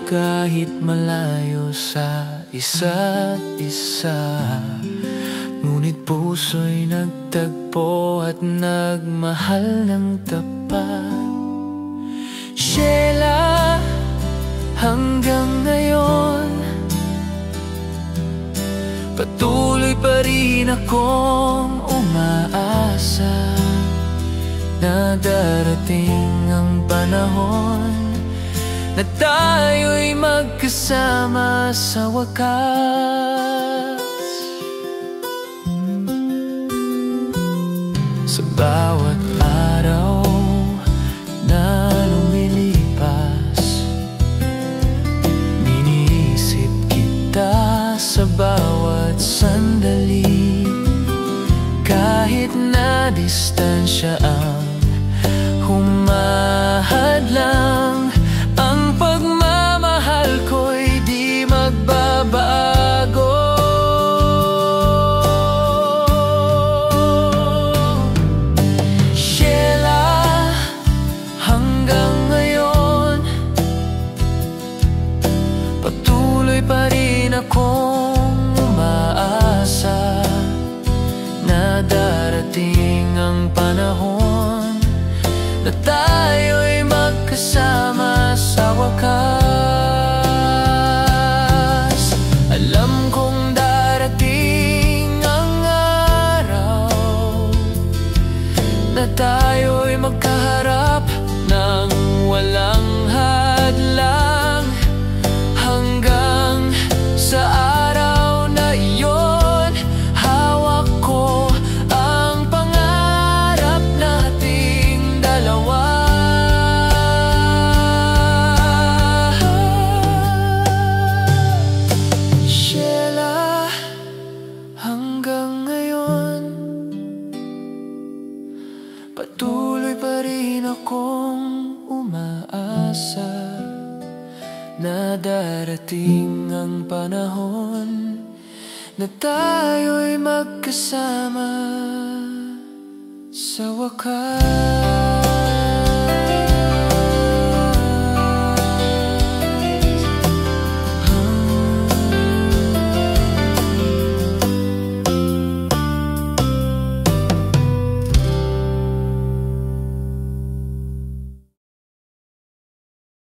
kahit malayo sa isa't isa. Ngunit puso'y nagtagpo at nagmahal ng tapat. Sheila, hanggang ngayon patuloy pa rin akong umaasa na darating ang panahon na tayo'y magkasama sa wakas. Sa bawat araw na lumilipas, iniisip kita sa bawat sandali. Kahit na distansya ang humahadlang, ang pagmamahal ko'y di magbabago. Sheila, hanggang ngayon patuloy pa rin akong umaasa na darating ang panahon na tayo'y magkasama sa wakas. Alam kong darating ang araw na tayo'y magkaharap ng walang hadlang, hanggang sa araw na iyon hawak ko ang pangarap nating dalawa. Sheila, hanggang ngayon patuloy pa rin akong umaasa na darating ang panahon na tayo'y magkasama sa wakas.